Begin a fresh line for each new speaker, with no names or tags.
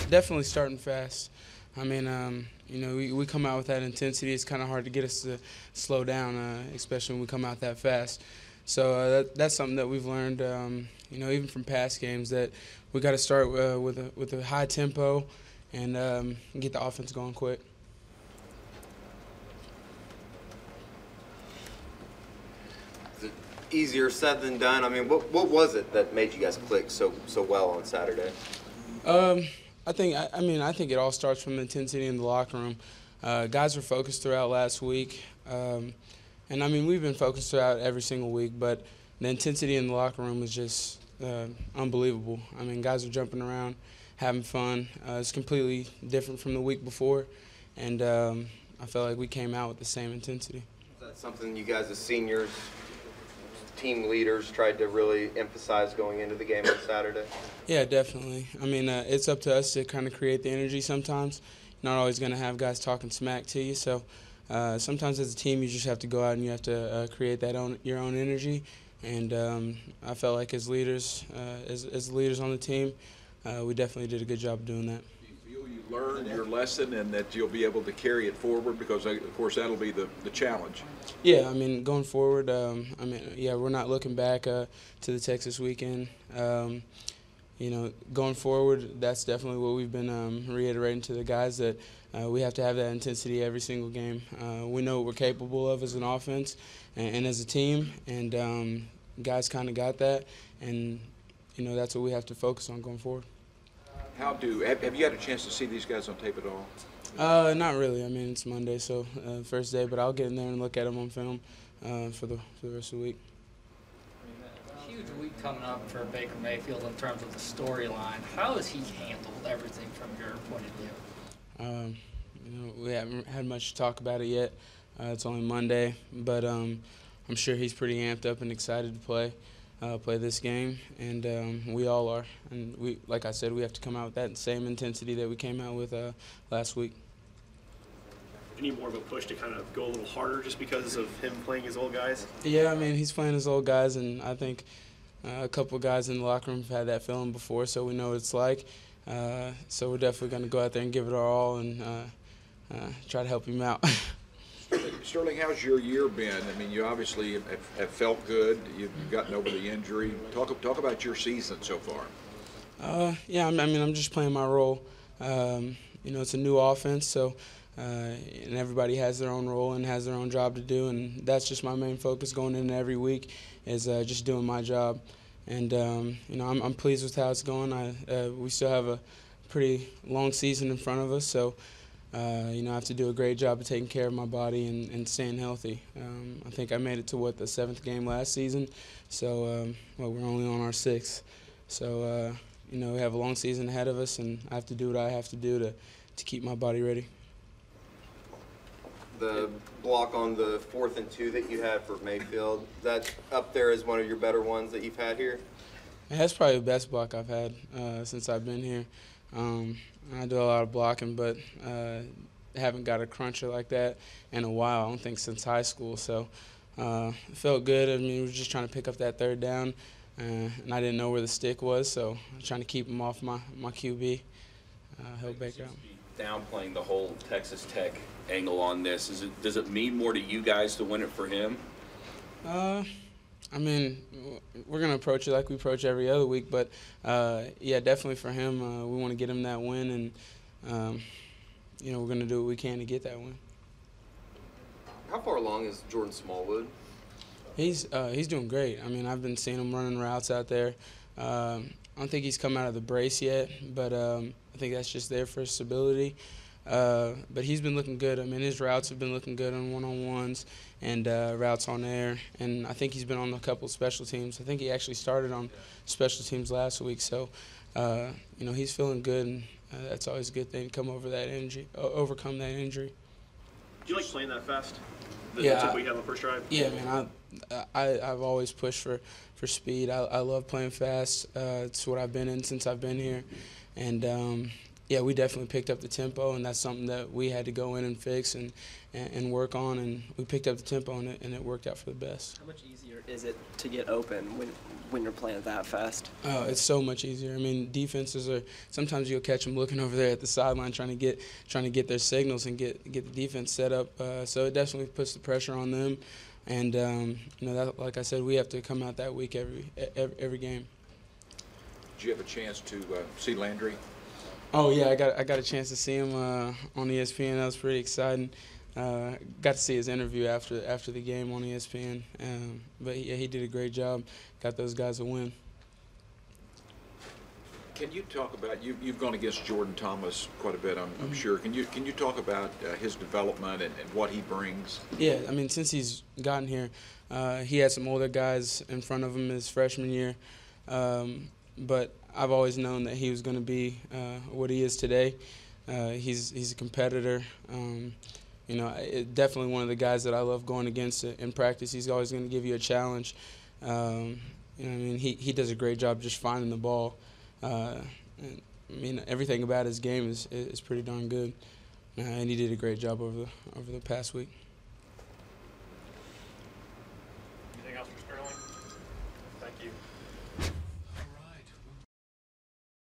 Definitely starting fast. I mean, we come out with that intensity. It's kind of hard to get us to slow down, especially when we come out that fast. So that's something that we've learned, even from past games, that we got to start with a high tempo and get the offense going quick.
Is it easier said than done? I mean, what was it that made you guys click so well on Saturday?
I think it all starts from the intensity in the locker room. Guys were focused throughout last week, and we've been focused throughout every single week. But the intensity in the locker room was just unbelievable. I mean, guys are jumping around, having fun. It's completely different from the week before, and I felt like we came out with the same intensity.
Is that something you guys as seniors, team leaders, tried to really emphasize going into the game on Saturday?
Yeah, definitely. I mean, it's up to us to kind of create the energy sometimes. You're not always going to have guys talking smack to you, so sometimes as a team you just have to go out and you have to create your own energy. And I felt like as leaders, as leaders on the team, we definitely did a good job of doing that.
Do you feel you learned your lesson and that you'll be able to carry it forward? Because, of course, that'll be the challenge.
Yeah, I mean, going forward, we're not looking back to the Texas weekend. Going forward, that's definitely what we've been reiterating to the guys, that we have to have that intensity every single game. We know what we're capable of as an offense and as a team, and guys kind of got that, and that's what we have to focus on going forward.
Have you had a chance to see these guys on tape at all?
Not really. I mean, it's Monday, so first day, but I'll get in there and look at them on film for the rest of the week.
Huge week coming up for Baker Mayfield in terms of the storyline. How has he handled everything from your point of view?
We haven't had much to talk about it yet. It's only Monday, but I'm sure he's pretty amped up and excited to play this game, and we all are. And like I said, we have to come out with that same intensity that we came out with last week.
You need more of a push to kind of go a little harder just because of him playing his old guys?
Yeah, I mean, he's playing his old guys, and I think a couple of guys in the locker room have had that feeling before, so we know what it's like. So we're definitely going to go out there and give it our all and try to help him out.
Sterling, how's your year been? I mean, you obviously have felt good. You've gotten over the injury. Talk about your season so far.
I'm just playing my role. It's a new offense, so and everybody has their own role and has their own job to do, and that's just my main focus going into every week is just doing my job. And I'm pleased with how it's going. We still have a pretty long season in front of us, so I have to do a great job of taking care of my body and staying healthy. I think I made it to the 7th game last season, so we're only on our 6th. So we have a long season ahead of us, and I have to do what I have to do to keep my body ready.
The block on the 4th and 2 that you had for Mayfield, that up there is one of your better ones that you've had here?
That's probably the best block I've had since I've been here. I do a lot of blocking, but haven't got a cruncher like that in a while. I don't think since high school. So it felt good. I mean, we were just trying to pick up that 3rd down, and I didn't know where the stick was, so I was trying to keep him off my QB. Help Baker out.
Downplaying the whole Texas Tech angle on this. Does it mean more to you guys to win it for him?
We're going to approach it like we approach every other week, but definitely for him, we want to get him that win, and we're going to do what we can to get that win.
How far along is Jordan Smallwood?
He's doing great. I mean, I've been seeing him running routes out there. I don't think he's come out of the brace yet, but I think that's just there for stability. But he's been looking good. I mean, his routes have been looking good on one-on-ones and routes on air. And I think he's been on a couple of special teams. I think he actually started on special teams last week. So, he's feeling good, and that's always a good thing to overcome that injury.
Do you like playing that fast?
Yeah.
That's what we have on first drive?
Yeah, man. I've always pushed for speed. I love playing fast. It's what I've been in since I've been here. And Yeah, we definitely picked up the tempo, and that's something that we had to go in and fix and work on. And we picked up the tempo, and it worked out for the best.
How much easier is it to get open when you're playing that fast?
Oh, it's so much easier. I mean, defenses are sometimes you'll catch them looking over there at the sideline trying to get their signals and get the defense set up. So it definitely puts the pressure on them. And that, like I said, we have to come out that week every game.
Did you have a chance to see Landry?
Oh yeah, I got a chance to see him on ESPN. That was pretty exciting. Got to see his interview after the game on ESPN. But yeah, he did a great job. Got those guys a win.
Can you talk about you've gone against Jordan Thomas quite a bit, I'm sure. Can you talk about his development and what he brings?
Yeah, I mean, since he's gotten here, he had some older guys in front of him his freshman year, but I've always known that he was going to be what he is today. He's a competitor. Definitely one of the guys that I love going against in practice. He's always going to give you a challenge. He does a great job just finding the ball. Everything about his game is pretty darn good, and he did a great job over the past week.
Anything else for Sterling? Thank you.